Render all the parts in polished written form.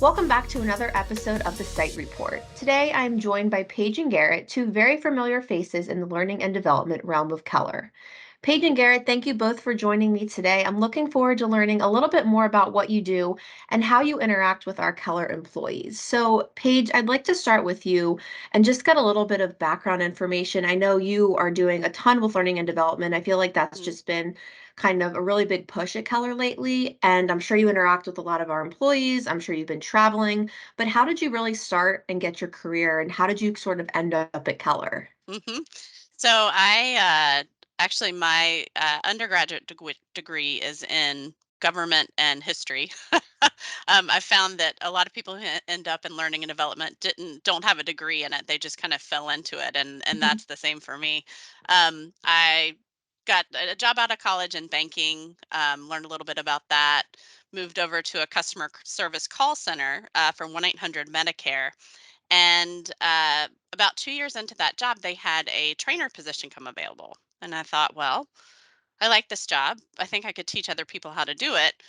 Welcome back to another episode of the Site Report. Today I'm joined by Paige and Gerrit, two very familiar faces in the learning and development realm of Keller. Paige and Gerrit, thank you both for joining me today. I'm looking forward to learning a little bit more about what you do and how you interact with our Keller employees. So, Paige, I'd like to start with you and just get a little bit of background information. I know you are doing a ton with learning and development. I feel like that's Mm, just been kind of a really big push at Keller lately. And I'm sure you interact with a lot of our employees. I'm sure you've been traveling. But how did you really start and get your career? And how did you sort of end up at Keller? hmm So I actually my undergraduate degree is in government and history. I found that a lot of people who end up in learning and development don't have a degree in it. They just kind of fell into it, and Mhm. that's the same for me. I got a job out of college in banking. Learned a little bit about that. Moved over to a customer service call center for 1-800 Medicare. And about 2 years into that job, they had a trainer position come available. And I thought, well, I like this job. I think I could teach other people how to do it.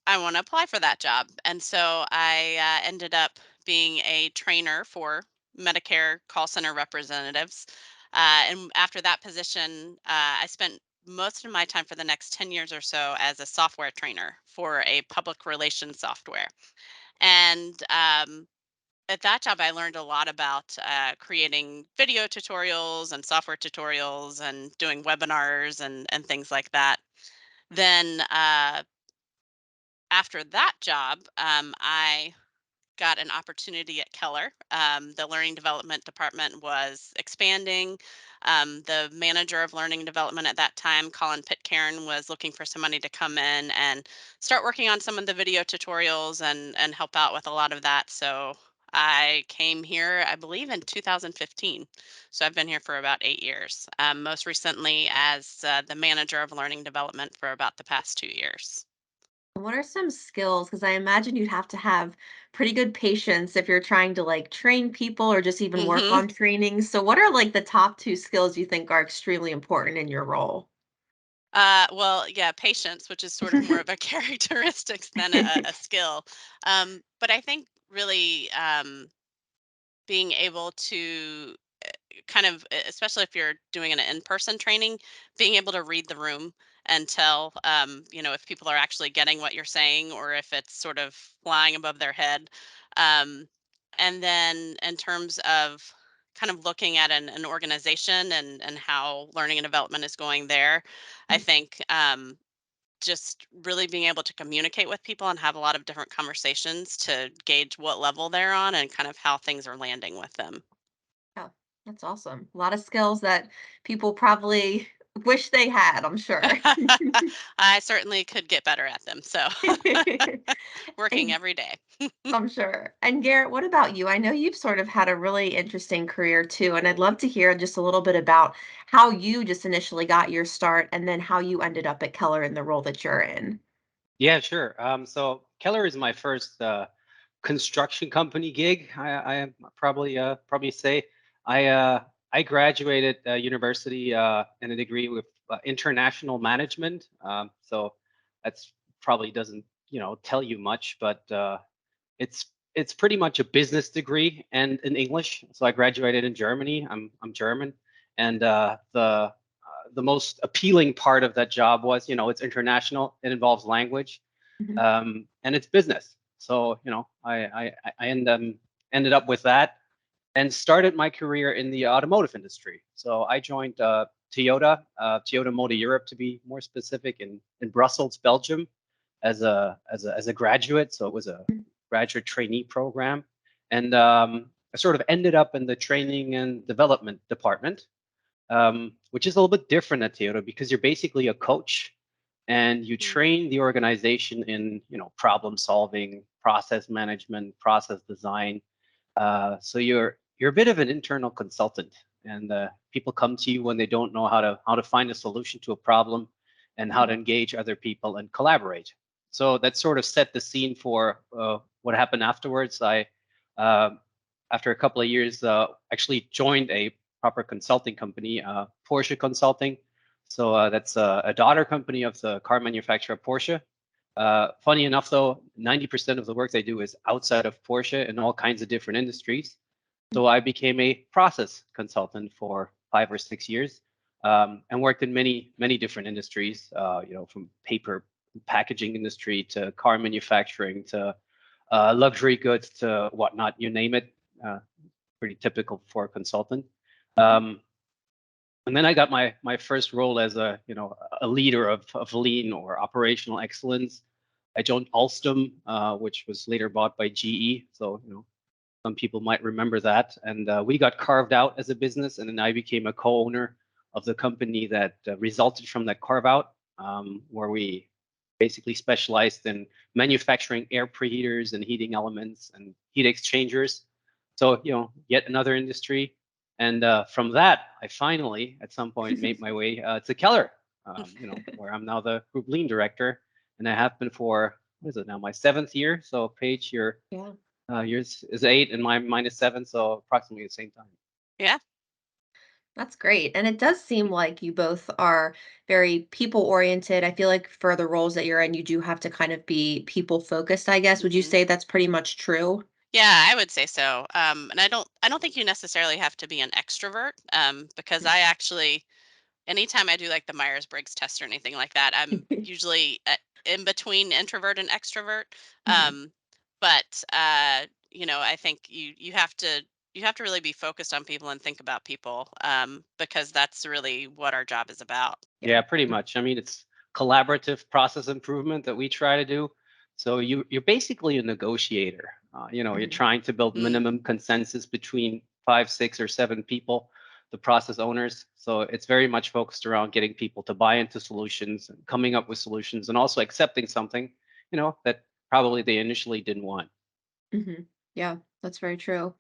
I want to apply for that job. And so I ended up being a trainer for Medicare call center representatives. And after that position, I spent most of my time for the next 10 years or so as a software trainer for a public relations software. And at that job, I learned a lot about creating video tutorials and software tutorials and doing webinars and things like that. Then after that job, I got an opportunity at Keller. The learning development department was expanding. The manager of learning development at that time, Colin Pitcairn, was looking for somebody to come in and start working on some of the video tutorials and help out with a lot of that. So I came here, I believe, in 2015. So I've been here for about 8 years. Most recently as the manager of learning development for about the past 2 years. What are some skills? Because I imagine you'd have to have pretty good patience if you're trying to like train people or just even work hmm on training. So, what are like the top two skills you think are extremely important in your role? Well, yeah, patience, which is sort of more of a characteristics than a skill. But I think really being able to kind of, especially if you're doing an in-person training, being able to read the room and tell, if people are actually getting what you're saying or if it's sort of flying above their head. Um, and then in terms of kind of looking at an organization and how learning and development is going there, I think just really being able to communicate with people and have a lot of different conversations to gauge what level they're on and kind of how things are landing with them. Oh, that's awesome. A lot of skills that people probably wish they had, I'm sure. I certainly could get better at them. So working And every day. I'm sure. And Garrett, what about you? I know you've sort of had a really interesting career too, and I'd love to hear just a little bit about how you just initially got your start and then how you ended up at Keller in the role that you're in. Yeah, sure. So Keller is my first construction company gig. I probably say I graduated university in a degree with international management. So that's probably doesn't tell you much, but it's it's pretty much a business degree and in English. So I graduated in Germany. I'm German, and the most appealing part of that job was, it's international. It involves language, Mhm. and it's business. So, I ended up with that and started my career in the automotive industry. So I joined Toyota Motor Europe to be more specific, in Brussels, Belgium, as a graduate. So it was a graduate trainee program, and I sort of ended up in the training and development department, which is a little bit different at Toyota because you're basically a coach and you Mm, train the organization in problem solving, process management, process design. So you're a bit of an internal consultant, and people come to you when they don't know how to find a solution to a problem and how to engage other people and collaborate. So that sort of set the scene for what happened afterwards. I uh, After a couple of years, actually joined a proper consulting company, Porsche Consulting. So that's a daughter company of the car manufacturer Porsche. Funny enough, though, 90% of the work they do is outside of Porsche in all kinds of different industries. So I became a process consultant for 5 or 6 years, and worked in many different industries. From paper packaging industry to car manufacturing to luxury goods to whatnot, you name it. Uh, Pretty typical for a consultant. Um, and then I got my first role as a leader of lean or operational excellence. I joined Alstom, which was later bought by GE. So some people might remember that. And we got carved out as a business, and then I became a co-owner of the company that resulted from that carve out, where we basically specialized in manufacturing air preheaters and heating elements and heat exchangers. So yet another industry. And from that, I finally, at some point, made my way to Keller, where I'm now the group lean director, and I have been for what is it now, my 7th year. So Paige, Yeah. yours is 8 and mine is 7, so approximately the same time. Yeah. That's great. And it does seem like you both are very people oriented. I feel like for the roles that you're in, you do have to kind of be people focused, I guess. Would you hmm say that's pretty much true? Yeah, I would say so. And I don't think you necessarily have to be an extrovert, because I actually, anytime I do like the Myers-Briggs test or anything like that, I'm usually in between introvert and extrovert. Mhm. Um, but I think you have to really be focused on people and think about people, because that's really what our job is about. Yeah. Yeah, pretty much. I mean, it's collaborative process improvement that we try to do. So you're basically a negotiator. You're Mhm. trying to build Mm. minimum consensus between 5, 6, or 7 people, the process owners. So it's very much focused around getting people to buy into solutions and coming up with solutions, and also accepting something, that probably they initially didn't want. Mhm. Yeah, that's very true.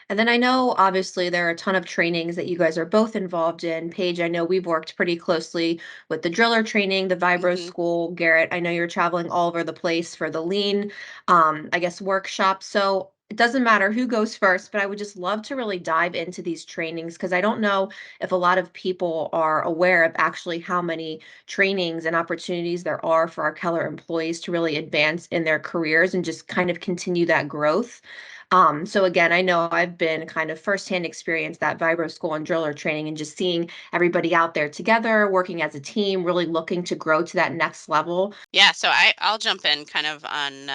And then I know obviously there are a ton of trainings that you guys are both involved in. Paige, I know we've worked pretty closely with the driller training, the vibro hmm school. Garrett, I know you're traveling all over the place for the lean, I guess, workshop. So it doesn't matter who goes first, but I would just love to really dive into these trainings because I don't know if a lot of people are aware of actually how many trainings and opportunities there are for our Keller employees to really advance in their careers and just kind of continue that growth. So again, I know I've been kind of firsthand experience that vibro school and driller training and just seeing everybody out there together, working as a team, really looking to grow to that next level. Yeah, so I'll jump in kind of on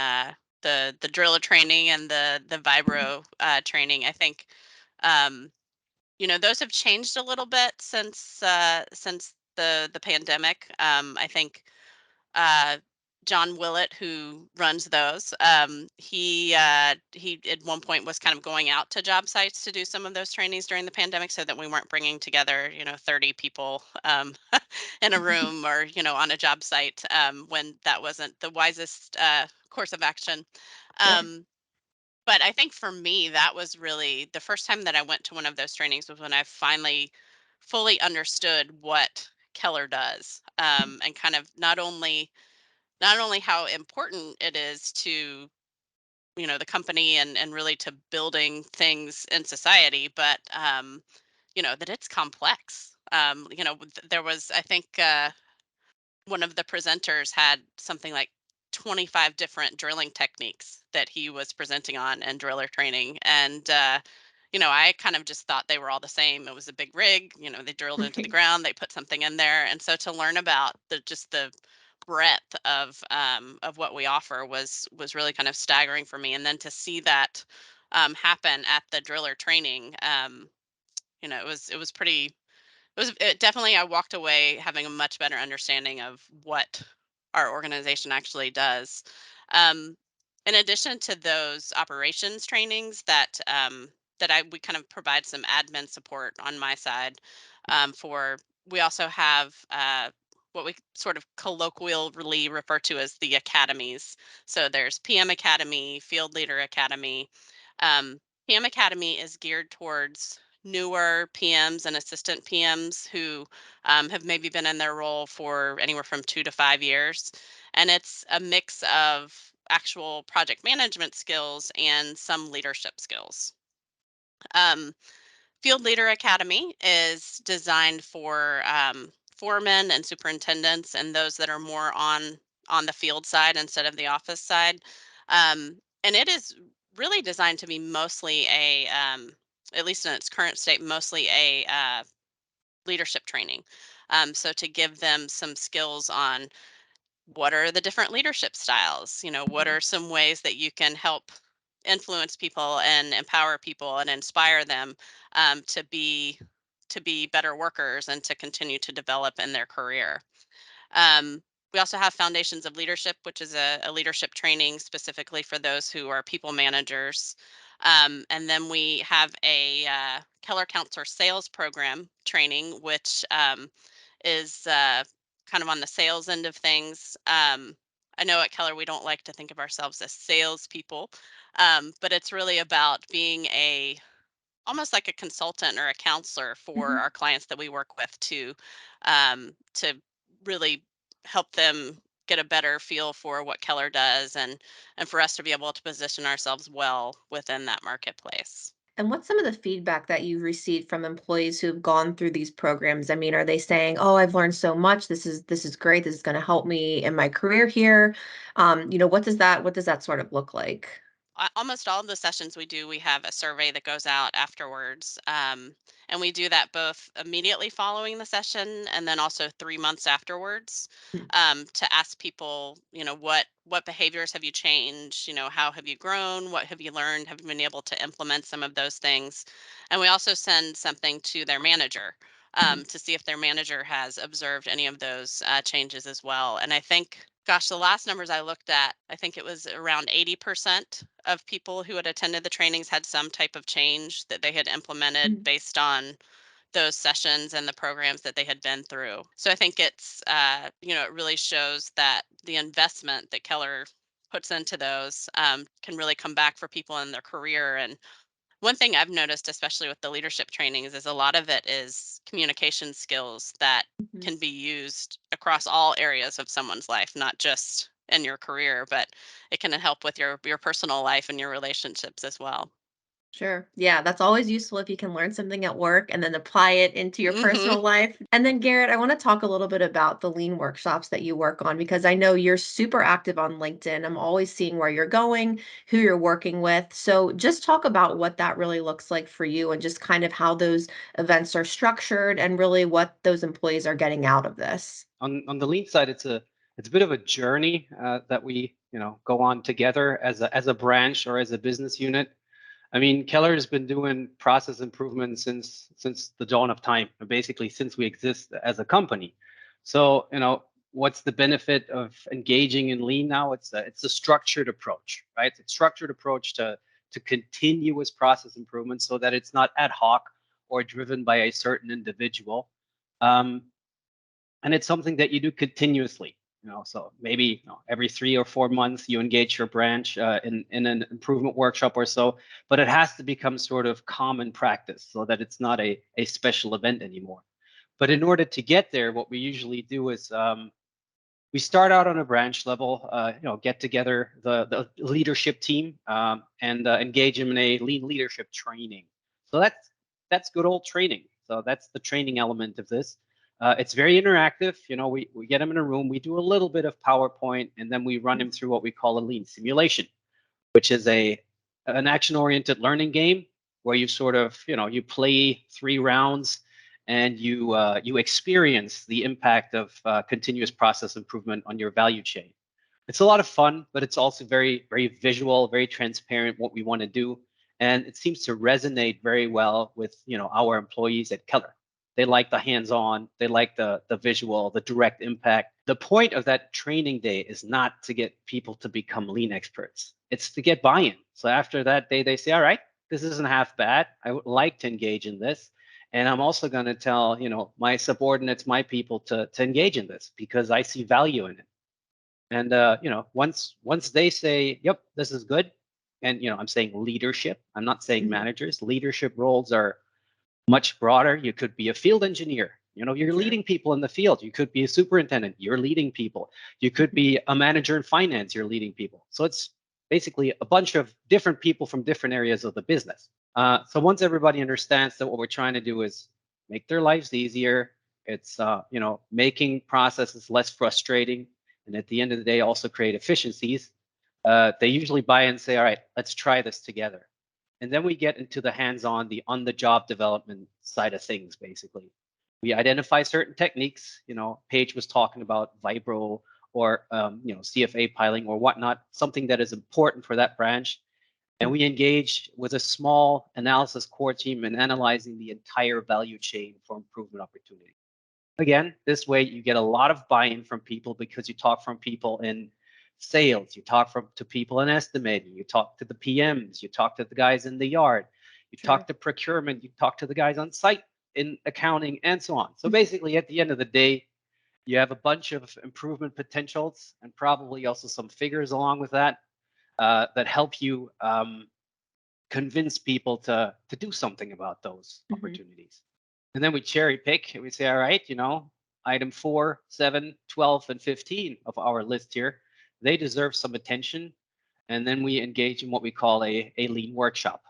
the driller training and the vibro training. I think um, those have changed a little bit since the pandemic. I think uh, John Willett, who runs those, he at one point was kind of going out to job sites to do some of those trainings during the pandemic, so that we weren't bringing together 30 people in a room or on a job site, when that wasn't the wisest course of action. Sure. Um, but I think for me, that was really the first time that I went to one of those trainings was when I finally fully understood what Keller does, and kind of not only how important it is to the company and really to building things in society, but that it's complex. There was, I think, one of the presenters had something like 25 different drilling techniques that he was presenting on and driller training, and I kind of just thought they were all the same. It was a big rig, they drilled into the Right. ground, they put something in there, and so to learn about the breadth of what we offer was really kind of staggering for me, and then to see that happen at the driller training, it was pretty, it definitely, I walked away having a much better understanding of what our organization actually does. Um, in addition to those operations trainings that we kind of provide some admin support on my side, for we also have what we sort of colloquially refer to as the academies. So there's PM Academy, Field Leader Academy. PM Academy is geared towards newer PMs and assistant PMs who have maybe been in their role for anywhere from 2 to 5 years. And it's a mix of actual project management skills and some leadership skills. Um, Field Leader Academy is designed for foremen and superintendents and those that are more on on the field side instead of the office side. And it is really designed to be mostly at least in its current state, mostly a leadership training. So to give them some skills on what are the different leadership styles, what Mhm. are some ways that you can help influence people and empower people and inspire them to be better workers and to continue to develop in their career. We also have Foundations of Leadership, which is a leadership training specifically for those who are people managers. And then we have a Keller Counselor Sales Program training, which is kind of on the sales end of things. I know at Keller we don't like to think of ourselves as salespeople, but it's really about being almost like a consultant or a counselor for Mhm. our clients that we work with to really help them get a better feel for what Keller does and for us to be able to position ourselves well within that marketplace. And what's some of the feedback that you've received from employees who've gone through these programs? I mean, are they saying, "Oh, I've learned so much. This is great. This is going to help me in my career here." What does that sort of look like? Almost all of the sessions we do, we have a survey that goes out afterwards. And we do that both immediately following the session and then also 3 months afterwards, Mm. to ask people, what behaviors have you changed? How have you grown? What have you learned? Have you been able to implement some of those things? And we also send something to their manager, Mhm. to see if their manager has observed any of those changes as well. And I think, gosh, the last numbers I looked at, I think it was around 80% of people who had attended the trainings had some type of change that they had implemented Mhm. based on those sessions and the programs that they had been through. So I think it really shows that the investment that Keller puts into those can really come back for people in their career. And one thing I've noticed, especially with the leadership trainings, is a lot of it is communication skills that Mhm. can be used across all areas of someone's life, not just in your career, but it can help with your personal life and your relationships as well. Sure. Yeah, that's always useful if you can learn something at work and then apply it into your Hmm. personal life. And then, Garrett, I want to talk a little bit about the lean workshops that you work on because I know you're super active on LinkedIn. I'm always seeing where you're going, who you're working with. So, just talk about what that really looks like for you and just kind of how those events are structured and really what those employees are getting out of this. On the lean side, it's a bit of a journey that we go on together as a branch or as a business unit. I mean, Keller has been doing process improvement since the dawn of time, basically since we exist as a company. So, what's the benefit of engaging in lean now? It's a structured approach, right? It's a structured approach to continuous process improvement so that it's not ad hoc or driven by a certain individual. Um, and it's something that you do continuously. So maybe every 3 or 4 months you engage your branch in an improvement workshop or so, but it has to become sort of common practice so that it's not a special event anymore. But in order to get there, what we usually do is we start out on a branch level, get together the leadership team and engage them in a lean leadership training. So that's good old training. So that's the training element of this. It's very interactive. We get them in a room, we do a little bit of PowerPoint, and then we run them through what we call a lean simulation, which is an action-oriented learning game where you sort of you play 3 rounds and you experience the impact of continuous process improvement on your value chain. It's a lot of fun, but it's also very very visual, very transparent what we want to do, and it seems to resonate very well with our employees at Keller. They like the hands-on, they like the visual, the direct impact. The point of that training day is not to get people to become lean experts. It's to get buy-in. So after that day, they say, all right, this isn't half bad. I would like to engage in this. And I'm also going to tell, my subordinates, my people to engage in this because I see value in it. And once they say, yep, this is good. And I'm saying leadership. I'm not saying Mhm. managers. Leadership roles are much broader. You could be a field engineer. You're Sure. leading people in the field. You could be a superintendent. You're leading people. You could Mhm. be a manager in finance. You're leading people. So it's basically a bunch of different people from different areas of the business. So once everybody understands that what we're trying to do is make their lives easier, it's making processes less frustrating, and at the end of the day also create efficiencies, they usually buy in and say, all right, let's try this together. And then we get into the hands-on, the on-the-job development side of things, basically. We identify certain techniques. Paige was talking about vibro or CFA piling or whatnot, something that is important for that branch. And we engage with a small analysis core team in analyzing the entire value chain for improvement opportunity. Again, this way you get a lot of buy-in from people because you talk from people in sales, you talk to people in estimating, you talk to the PMs, you talk to the guys in the yard, you talk to procurement, you talk to the guys on site in accounting, and so on. So basically, at the end of the day, you have a bunch of improvement potentials and probably also some figures along with that that help you convince people to do something about those opportunities. And then we cherry pick and we say, all right, item 4, 7, 12, and 15 of our list here, they deserve some attention. And then we engage in what we call a lean workshop,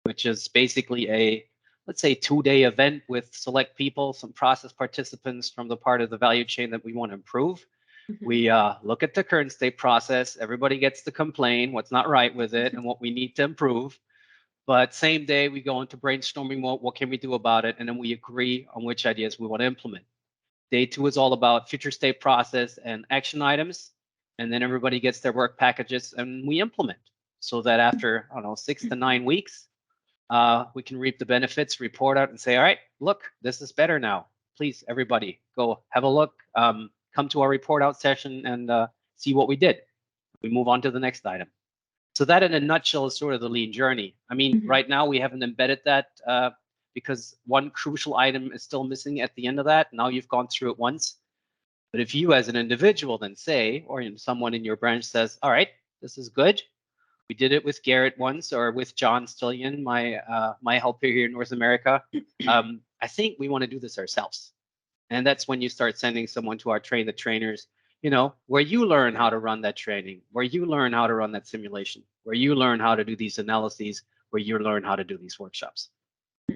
which is basically let's say 2-day event with select people, some process participants from the part of the value chain that we want to improve. We look at the current state process. Everybody gets to complain what's not right with it and what we need to improve. But same day, we go into brainstorming, what can we do about it? And then we agree on which ideas we want to implement. Day 2 is all about future state process and action items. And then everybody gets their work packages and we implement so that after, 6 to 9 weeks, we can reap the benefits, report out and say, all right, look, this is better now. Please, everybody, go have a look, come to our report out session and see what we did. We move on to the next item. So that in a nutshell is sort of the lean journey. I mean, right now we haven't embedded that because one crucial item is still missing at the end of that. Now you've gone through it once. But if you as an individual then say, or someone in your branch says, all right, this is good. We did it with Gerrit once, or with John Stillion, my helper here in North America. I think we want to do this ourselves. And that's when you start sending someone to our train the trainers, where you learn how to run that training, where you learn how to run that simulation, where you learn how to do these analyses, where you learn how to do these workshops.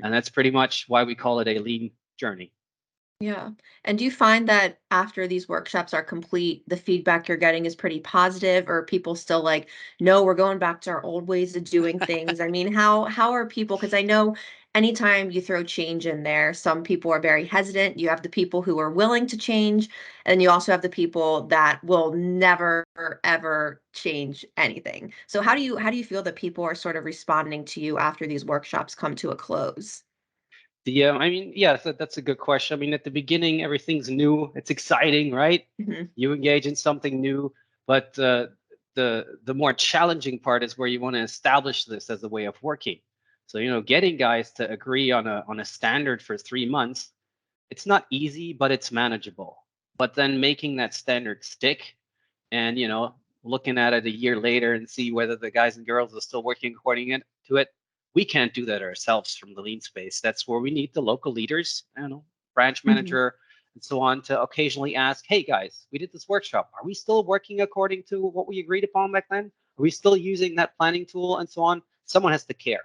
And that's pretty much why we call it a lean journey. Yeah. And do you find that after these workshops are complete, the feedback you're getting is pretty positive, or are people still like, no, we're going back to our old ways of doing things? I mean, how are people, because I know anytime you throw change in there, some people are very hesitant. You have the people who are willing to change, and you also have the people that will never ever change anything. So how do you feel that people are sort of responding to you after these workshops come to a close? I mean, yeah, that's a good question. I mean, at the beginning, everything's new. It's exciting, right? You engage in something new, but the more challenging part is where you want to establish this as a way of working. So, getting guys to agree on a standard for 3 months, it's not easy, but it's manageable. But then making that standard stick and, looking at it a year later and see whether the guys and girls are still working according to it, we can't do that ourselves from the lean space. That's where we need the local leaders, branch manager and so on, to occasionally ask, hey guys, we did this workshop. Are we still working according to what we agreed upon back then? Are we still using that planning tool and so on? Someone has to care.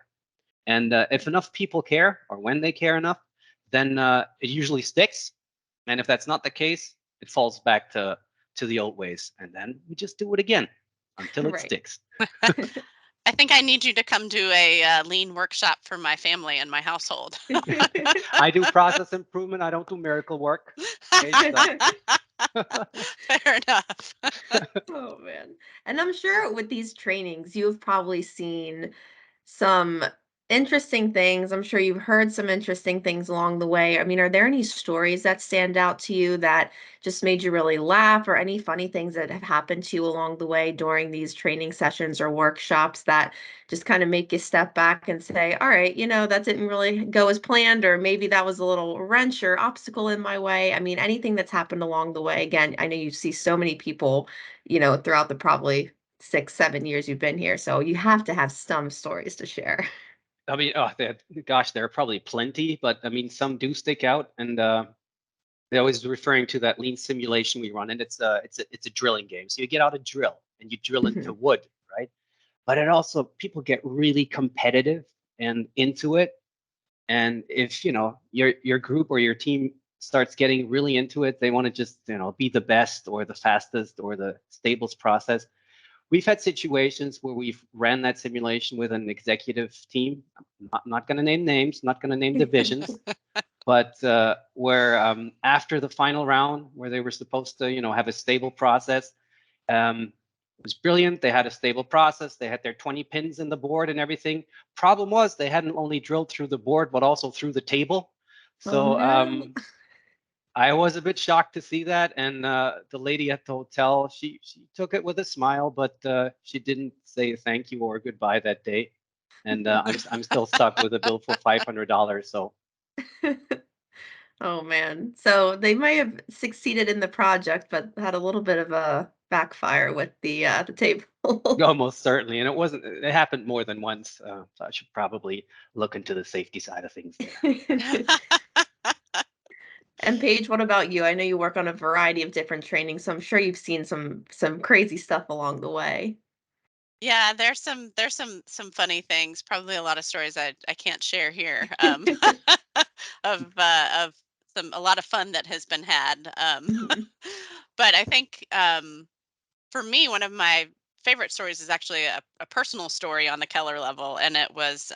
And if enough people care, or when they care enough, then it usually sticks. And if that's not the case, it falls back to the old ways. And then we just do it again until it Right. sticks. I think I need you to come do a lean workshop for my family and my household. I do process improvement. I don't do miracle work. Okay, Fair enough. Oh man. And I'm sure with these trainings, you've probably seen some interesting things. I'm sure you've heard some interesting things along the way. I mean, are there any stories that stand out to you that just made you really laugh, or any funny things that have happened to you along the way during these training sessions or workshops that just kind of make you step back and say, all right, that didn't really go as planned, or maybe that was a little wrench or obstacle in my way? I mean, anything that's happened along the way. Again, I know you see so many people, throughout the probably 6, 7 years you've been here. So you have to have some stories to share. I mean, gosh, there are probably plenty, but I mean, some do stick out, and they're always referring to that lean simulation we run, and it's a drilling game. So you get out a drill and you drill into wood, right? But it also, people get really competitive and into it. And if your group or your team starts getting really into it. They want to just, be the best or the fastest or the stablest process. We've had situations where we've ran that simulation with an executive team. I'm not going to name names, not going to name divisions, but where after the final round, where they were supposed to, have a stable process, it was brilliant. They had a stable process. They had their 20 pins in the board and everything. Problem was they hadn't only drilled through the board, but also through the table. Oh So no. I was a bit shocked to see that. And the lady at the hotel, she took it with a smile, but she didn't say thank you or goodbye that day. And I'm still stuck with a bill for $500. So Oh man. So they may have succeeded in the project, but had a little bit of a backfire with the table. almost certainly, and it happened more than once. So I should probably look into the safety side of things there. And Paige, what about you? I know you work on a variety of different trainings, so I'm sure you've seen some crazy stuff along the way. Yeah, there's some funny things. Probably a lot of stories I can't share here. Of a lot of fun that has been had. Mhm. But I think for me, one of my favorite stories is actually a personal story on the Keller level, and it was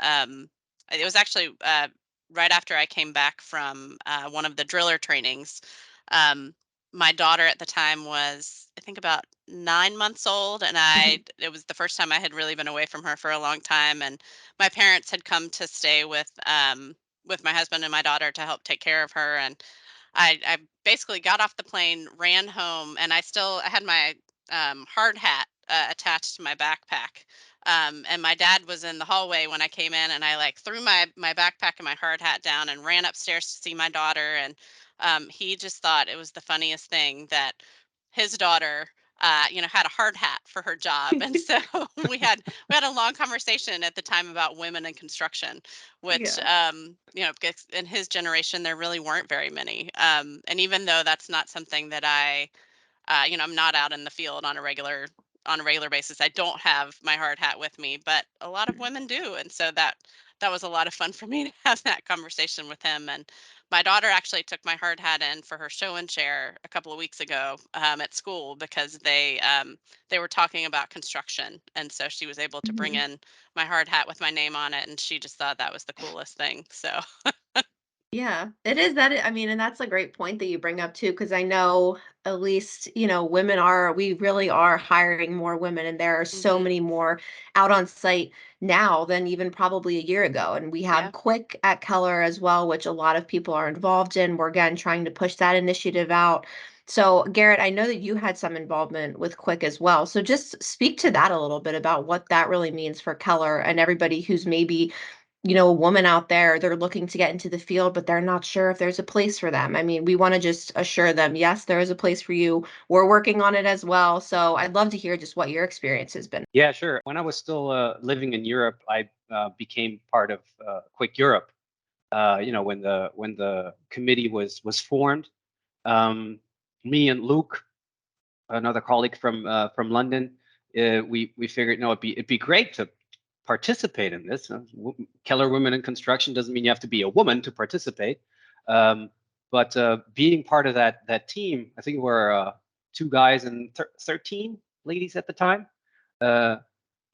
actually right after I came back from one of the driller trainings. Um, my daughter at the time was, I think, about 9 months old, and Mhm. it was the first time I had really been away from her for a long time, and my parents had come to stay with my husband and my daughter to help take care of her, and I basically got off the plane, ran home, and I had my hard hat attached to my backpack. And my dad was in the hallway when I came in, and I like threw my backpack and my hard hat down and ran upstairs to see my daughter. And he just thought it was the funniest thing that his daughter, had a hard hat for her job. And so we had a long conversation at the time about women in construction, which Yeah. because in his generation there really weren't very many. And even though that's not something that I'm not out in the field on a regular basis. I don't have my hard hat with me, but a lot of women do, and so that was a lot of fun for me to have that conversation with him. And my daughter actually took my hard hat in for her show and share a couple of weeks ago at school because they were talking about construction, and so she was able to bring Mhm. in my hard hat with my name on it, and she just thought that was the coolest thing. So Yeah, it is that I mean, and that's a great point that you bring up too, because I know at least, we really are hiring more women, and there are so hmm many more out on site now than even probably a year ago. And we have yeah. Quick at Keller as well, which a lot of people are involved in. We're again trying to push that initiative out. So, Garrett, I know that you had some involvement with Quick as well. So, just speak to that a little bit about what that really means for Keller and everybody who's maybe a woman out there, they're looking to get into the field, but they're not sure if there's a place for them. I mean, we want to just assure them, yes, there is a place for you. We're working on it as well. So I'd love to hear just what your experience has been. Yeah, sure. When I was still living in Europe, I became part of Quick Europe. When the committee was formed, um, me and Luke, another colleague from London, we figured, no, it'd be great to participate in this. Keller Women in Construction doesn't mean you have to be a woman to participate, um, but being part of that team, I think we're two guys and 13 ladies at the time. Uh,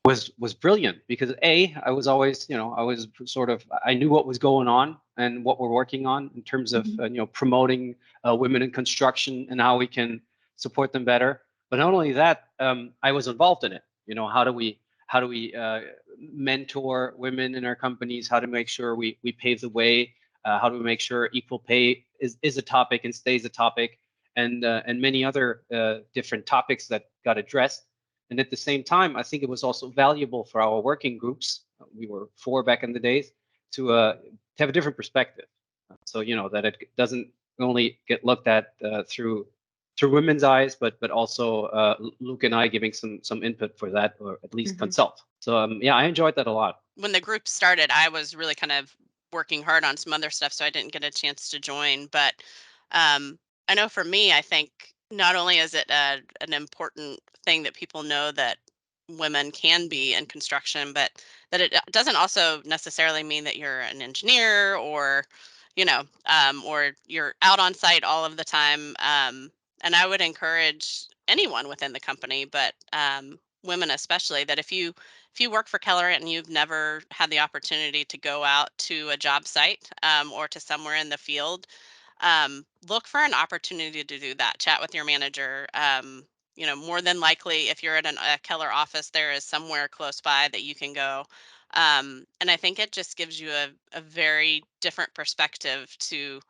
was brilliant because I was always, I was sort of, I knew what was going on and what we're working on in terms of Mhm. promoting women in construction and how we can support them better. But not only that, I was involved in it. How do we mentor women in our companies? How to make sure we pave the way? How do we make sure equal pay is a topic and stays a topic, and many other different topics that got addressed. And at the same time, I think it was also valuable for our working groups. We were four back in the days to have a different perspective. So that it doesn't only get looked at through women's eyes, but also Luke and I giving some input for that, or at least Mhm. consult. So yeah, I enjoyed that a lot. When the group started, I was really kind of working hard on some other stuff, so I didn't get a chance to join. But um, I know for me, I think not only is it an important thing that people know that women can be in construction, but that it doesn't also necessarily mean that you're an engineer or or you're out on site all of the time. And I would encourage anyone within the company, but women especially, that if you work for Keller and you've never had the opportunity to go out to a job site or to somewhere in the field, look for an opportunity to do that. Chat with your manager. More than likely, if you're at a Keller office, there is somewhere close by that you can go. And I think it just gives you a very different perspective to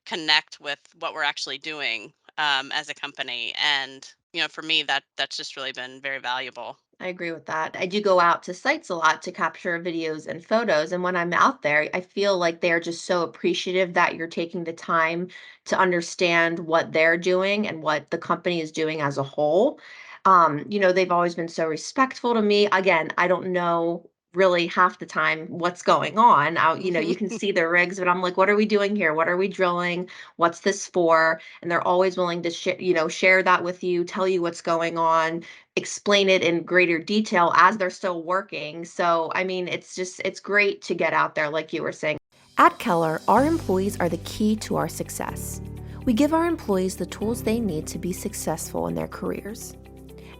connect with what we're actually doing as a company. And for me, that's just really been very valuable. I agree with that. I do go out to sites a lot to capture videos and photos. And when I'm out there, I feel like they're just so appreciative that you're taking the time to understand what they're doing and what the company is doing as a whole. They've always been so respectful to me. Again, I don't know really half the time what's going on out, you can see the rigs, but I'm like, what are we doing here? What are we drilling? What's this for? And they're always willing to share that with you, tell you what's going on, explain it in greater detail as they're still working. So, I mean, it's great to get out there, like you were saying. At Keller, our employees are the key to our success. We give our employees the tools they need to be successful in their careers.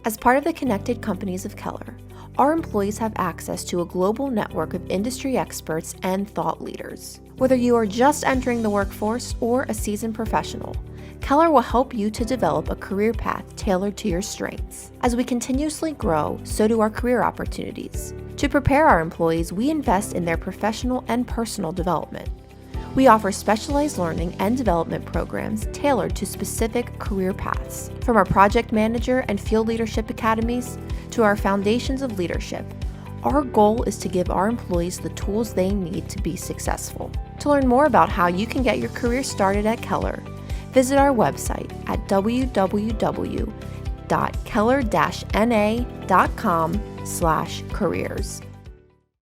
As part of the connected companies of Keller, our employees have access to a global network of industry experts and thought leaders. Whether you are just entering the workforce or a seasoned professional, Keller will help you to develop a career path tailored to your strengths. As we continuously grow, so do our career opportunities. To prepare our employees, we invest in their professional and personal development. We offer specialized learning and development programs tailored to specific career paths, from our project manager and field leadership academies to our foundations of leadership. Our goal is to give our employees the tools they need to be successful. To learn more about how you can get your career started at Keller, visit our website at www.keller-na.com/careers.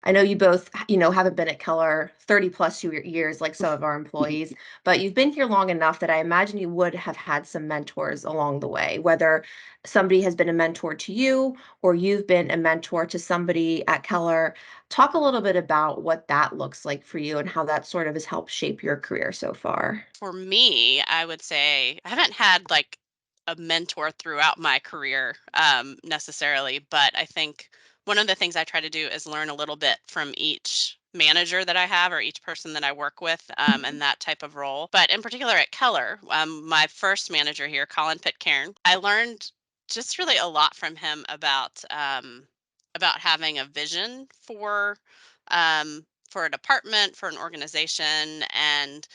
I know you both, haven't been at Keller 30 plus years like some of our employees, but you've been here long enough that I imagine you would have had some mentors along the way, whether somebody has been a mentor to you or you've been a mentor to somebody at Keller. Talk a little bit about what that looks like for you and how that sort of has helped shape your career so far. For me, I would say I haven't had like a mentor throughout my career necessarily, but I think one of the things I try to do is learn a little bit from each manager that I have or each person that I work with and that type of role. But in particular at Keller, my first manager here, Colin Pitcairn, I learned just really a lot from him about having a vision for a department, for an organization. And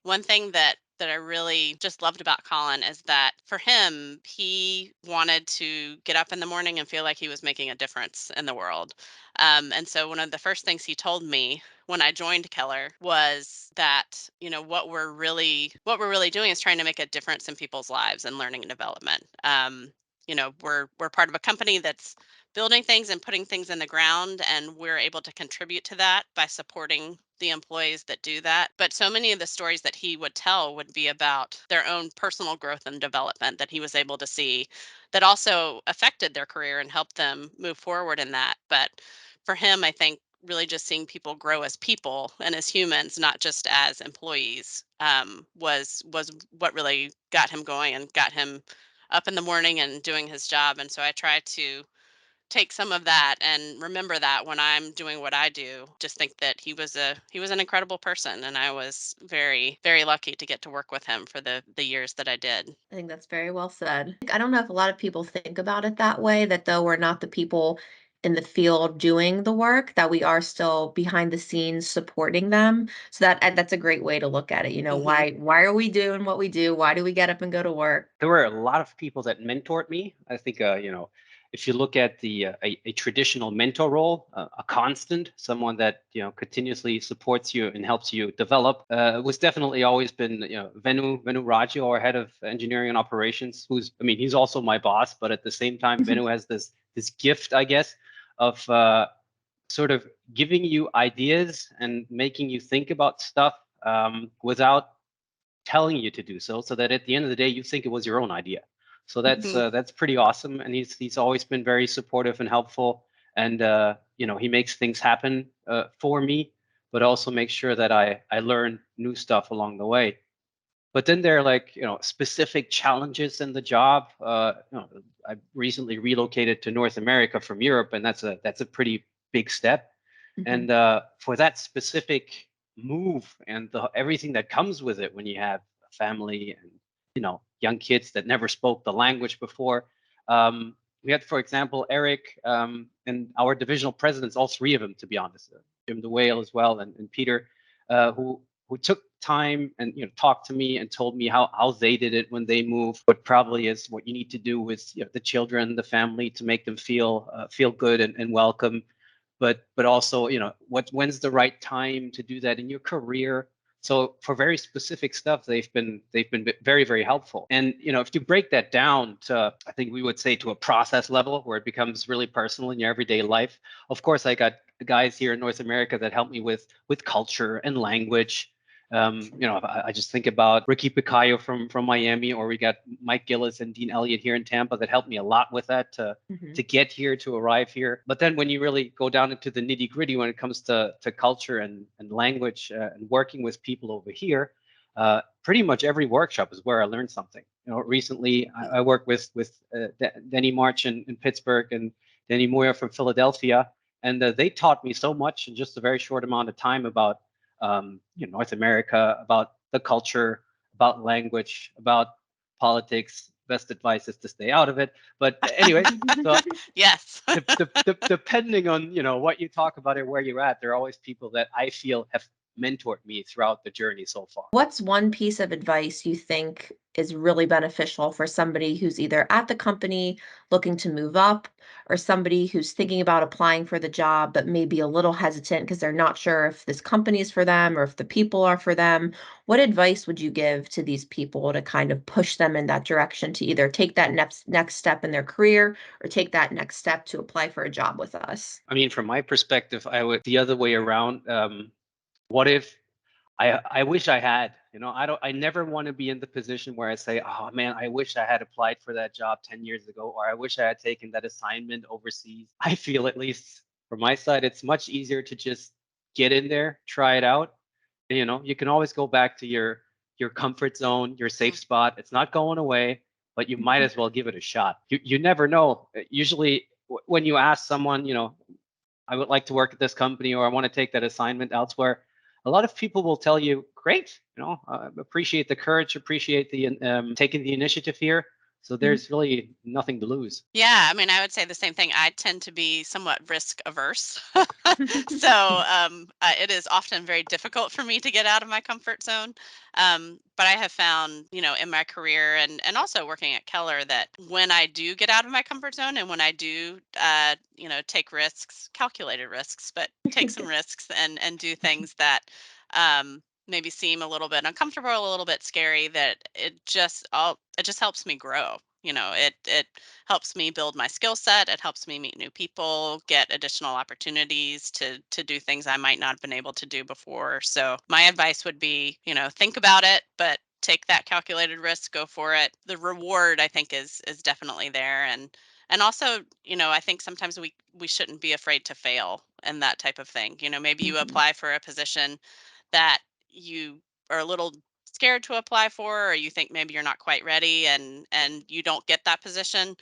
one thing that I really just loved about Colin is that for him, he wanted to get up in the morning and feel like he was making a difference in the world. And so one of the first things he told me when I joined Keller was that, what we're really doing is trying to make a difference in people's lives and learning and development. We're part of a company that's building things and putting things in the ground, and we're able to contribute to that by supporting the employees that do that. But so many of the stories that he would tell would be about their own personal growth and development that he was able to see that also affected their career and helped them move forward in that. But for him, I think really just seeing people grow as people and as humans, not just as employees, was what really got him going and got him up in the morning and doing his job. And so I try to take some of that and remember that when I'm doing what I do. Just think that he was an incredible person, and I was very very lucky to get to work with him for the years that I did. I think that's very well said. I don't know if a lot of people think about it that way, that though we're not the people in the field doing the work, that we are still behind the scenes supporting them. So that's a great way to look at it. Hmm. Why are we doing what we do? Why do we get up and go to work? There were a lot of people that mentored me. I think, if you look at a traditional mentor role, a constant, someone that continuously supports you and helps you develop, was definitely always been Venu Raggio, our head of engineering and operations. He's also my boss, but at the same time, Venu has this gift, I guess, of sort of giving you ideas and making you think about stuff without telling you to do so, so that at the end of the day you think it was your own idea. So Hmm. that's pretty awesome, and he's always been very supportive and helpful, and he makes things happen for me. but also make sure that I learn new stuff along the way. But then there are like, specific challenges in the job. I recently relocated to North America from Europe, and that's a pretty big step. And for that specific move and everything that comes with it when you have a family and young kids that never spoke the language before, we had, for example, Eric and our divisional presidents, all three of them, to be honest, Jim the Whale as well, and Peter, who took time and talked to me and told me how they did it when they moved, what probably is what you need to do with the children, the family, to make them feel good and welcome. But also, when's the right time to do that in your career? So for very specific stuff, they've been very, very helpful. And if you break that down to, I think we would say, to a process level where it becomes really personal in your everyday life. Of course, I got guys here in North America that help me with culture and language. I just think about Ricky Picayo from Miami, or we got Mike Gillis and Dean Elliott here in Tampa that helped me a lot with that to get here, to arrive here. But then when you really go down into the nitty gritty when it comes to culture and language and working with people over here, pretty much every workshop is where I learned something. Recently I worked with Denny March in Pittsburgh and Denny Moyer from Philadelphia, and they taught me so much in just a very short amount of time about North America, about the culture, about language, about politics. Best advice is to stay out of it. But anyway, so yes. Depending on what you talk about and where you're at, there are always people that I feel have mentored me throughout the journey so far. What's one piece of advice you think is really beneficial for somebody who's either at the company looking to move up, or somebody who's thinking about applying for the job but maybe a little hesitant because they're not sure if this company is for them or if the people are for them? What advice would you give to these people to kind of push them in that direction to either take that next step in their career or take that next step to apply for a job with us? I mean, from my perspective, I would the other way around. What if I wish I had, I never want to be in the position where I say, oh man, I wish I had applied for that job 10 years ago, or I wish I had taken that assignment overseas. I feel, at least from my side, it's much easier to just get in there, try it out. And, you can always go back to your comfort zone, your safe spot. It's not going away, but you might as well give it a shot. You never know. Usually when you ask someone, I would like to work at this company, or I want to take that assignment elsewhere, a lot of people will tell you, great, appreciate the courage, appreciate the taking the initiative here. So there's really nothing to lose. Yeah, I mean, I would say the same thing. I tend to be somewhat risk averse. So it is often very difficult for me to get out of my comfort zone. But I have found, in my career and also working at Keller, that when I do get out of my comfort zone and when I do, take risks, calculated risks, but take some risks and do things that maybe seem a little bit uncomfortable, a little bit scary, that it just helps me grow. It helps me build my skill set. It helps me meet new people, get additional opportunities to do things I might not have been able to do before. So my advice would be, think about it, but take that calculated risk, go for it. The reward, I think, is definitely there. And also, I think sometimes we shouldn't be afraid to fail and that type of thing. Maybe you apply for a position that you are a little scared to apply for, or you think maybe you're not quite ready and you don't get that position.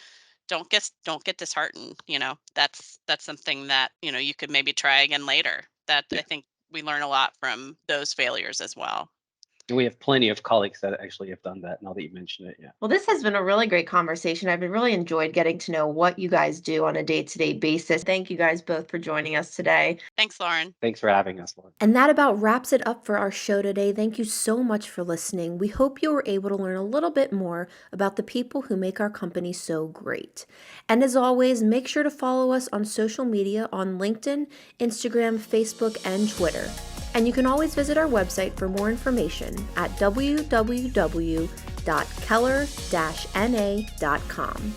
Don't get disheartened. That's something that you could maybe try again later. That Yeah. I think we learn a lot from those failures as well. And we have plenty of colleagues that actually have done that, now that you mention it. Yeah. Well, this has been a really great conversation. I've been really enjoyed getting to know what you guys do on a day-to-day basis. Thank you guys both for joining us today. Thanks, Lauren. Thanks for having us, Lauren. And that about wraps it up for our show today. Thank you so much for listening. We hope you were able to learn a little bit more about the people who make our company so great. And as always, make sure to follow us on social media on LinkedIn, Instagram, Facebook, and Twitter. And you can always visit our website for more information at www.keller-na.com.